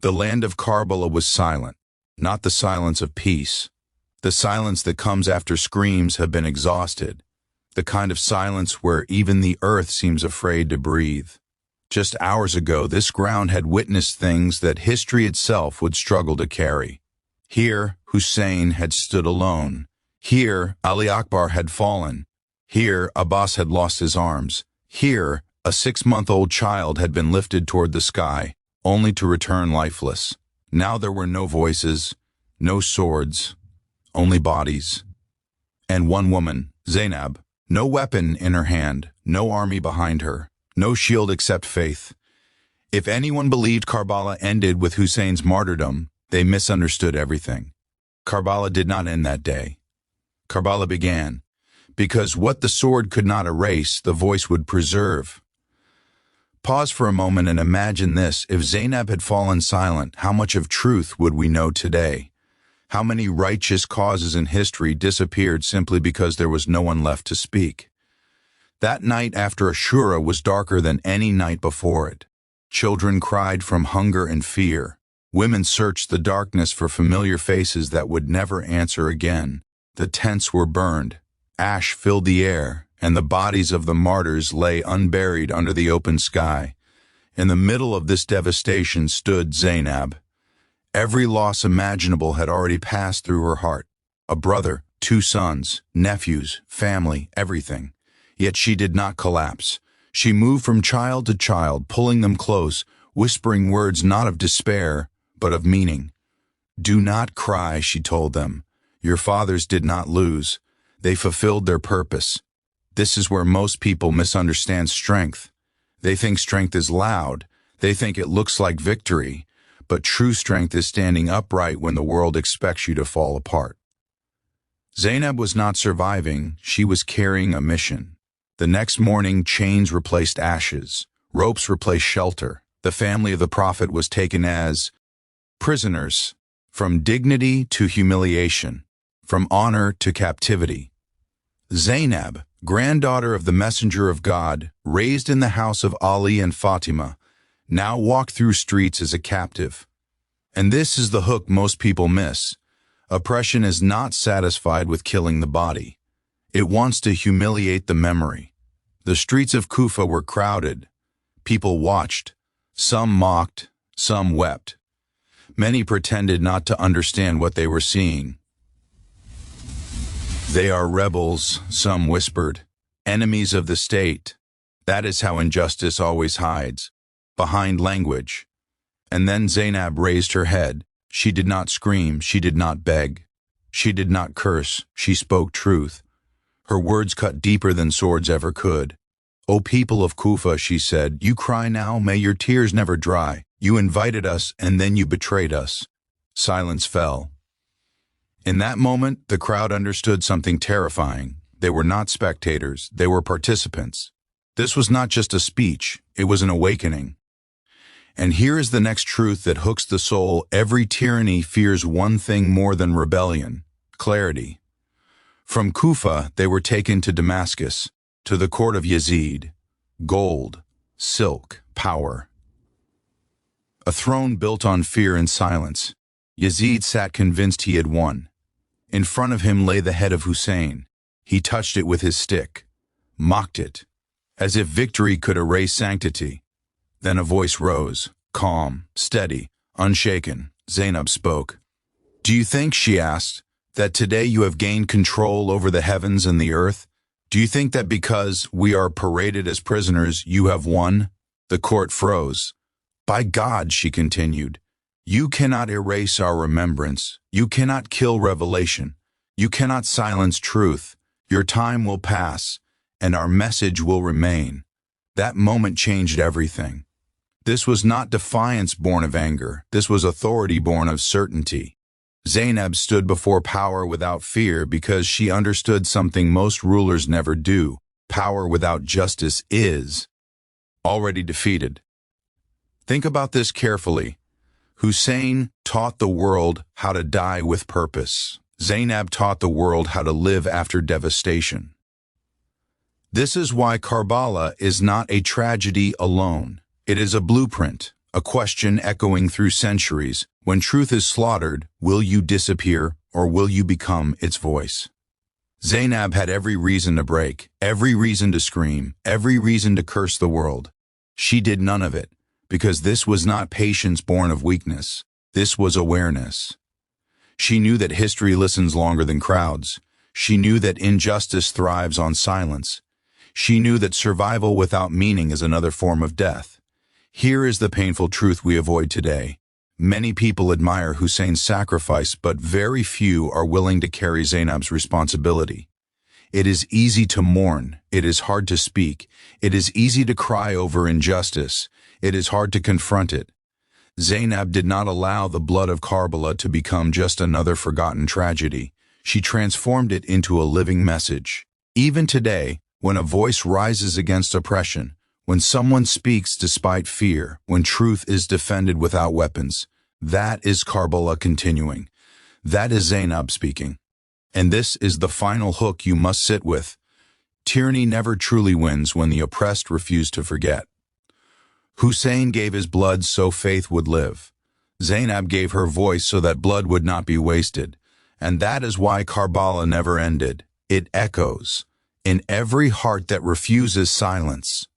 The land of Karbala was silent, not the silence of peace, the silence that comes after screams have been exhausted, the kind of silence where even the earth seems afraid to breathe. Just hours ago, this ground had witnessed things that history itself would struggle to carry. Here, Hussein had stood alone. Here, Ali Akbar had fallen. Here, Abbas had lost his arms. Here, a 6-month-old child had been lifted toward the sky, only to return lifeless. Now there were no voices, no swords, only bodies. And one woman, Zaynab, no weapon in her hand, no army behind her, no shield except faith. If anyone believed Karbala ended with Hussein's martyrdom, they misunderstood everything. Karbala did not end that day. Karbala began, because what the sword could not erase, the voice would preserve. Pause for a moment and imagine this. If Zaynab had fallen silent, how much of truth would we know today? How many righteous causes in history disappeared simply because there was no one left to speak? That night after Ashura was darker than any night before it. Children cried from hunger and fear. Women searched the darkness for familiar faces that would never answer again. The tents were burned. Ash filled the air, and the bodies of the martyrs lay unburied under the open sky. In the middle of this devastation stood Zaynab. Every loss imaginable had already passed through her heart. A brother, 2 sons, nephews, family, everything. Yet she did not collapse. She moved from child to child, pulling them close, whispering words not of despair, but of meaning. "Do not cry," she told them. "Your fathers did not lose. They fulfilled their purpose." This is where most people misunderstand strength. They think strength is loud. They think it looks like victory. But true strength is standing upright when the world expects you to fall apart. Zaynab was not surviving. She was carrying a mission. The next morning, chains replaced ashes. Ropes replaced shelter. The family of the Prophet was taken as prisoners, from dignity to humiliation, from honor to captivity. Zaynab, granddaughter of the Messenger of God, raised in the house of Ali and Fatima, now walked through streets as a captive. And this is the hook most people miss. Oppression is not satisfied with killing the body. It wants to humiliate the memory. The streets of Kufa were crowded. People watched. Some mocked, some wept. Many pretended not to understand what they were seeing. "They are rebels," some whispered. "Enemies of the state." That is how injustice always hides, behind language. And then Zaynab raised her head. She did not scream, she did not beg. She did not curse, she spoke truth. Her words cut deeper than swords ever could. "O people of Kufa," she said, "you cry now, may your tears never dry. You invited us, and then you betrayed us." Silence fell. In that moment, the crowd understood something terrifying. They were not spectators, they were participants. This was not just a speech, it was an awakening. And here is the next truth that hooks the soul. Every tyranny fears one thing more than rebellion: clarity. From Kufa, they were taken to Damascus, to the court of Yazid. Gold, silk, power. A throne built on fear and silence. Yazid sat convinced he had won. In front of him lay the head of Hussein. He touched it with his stick, mocked it, as if victory could erase sanctity. Then a voice rose, calm, steady, unshaken. Zaynab spoke. "Do you think," she asked, "that today you have gained control over the heavens and the earth? Do you think that because we are paraded as prisoners, you have won?" The court froze. "By God," she continued, "you cannot erase our remembrance. You cannot kill revelation. You cannot silence truth. Your time will pass, and our message will remain." That moment changed everything. This was not defiance born of anger. This was authority born of certainty. Zaynab stood before power without fear because she understood something most rulers never do. Power without justice is already defeated. Think about this carefully. Hussein taught the world how to die with purpose. Zaynab taught the world how to live after devastation. This is why Karbala is not a tragedy alone. It is a blueprint, a question echoing through centuries. When truth is slaughtered, will you disappear or will you become its voice? Zaynab had every reason to break, every reason to scream, every reason to curse the world. She did none of it, because this was not patience born of weakness. This was awareness. She knew that history listens longer than crowds. She knew that injustice thrives on silence. She knew that survival without meaning is another form of death. Here is the painful truth we avoid today. Many people admire Hussein's sacrifice, but very few are willing to carry Zaynab's responsibility. It is easy to mourn. It is hard to speak. It is easy to cry over injustice. It is hard to confront it. Zaynab did not allow the blood of Karbala to become just another forgotten tragedy. She transformed it into a living message. Even today, when a voice rises against oppression, when someone speaks despite fear, when truth is defended without weapons, that is Karbala continuing. That is Zaynab speaking. And this is the final hook you must sit with. Tyranny never truly wins when the oppressed refuse to forget. Hussein gave his blood so faith would live. Zaynab gave her voice so that blood would not be wasted. And that is why Karbala never ended. It echoes in every heart that refuses silence.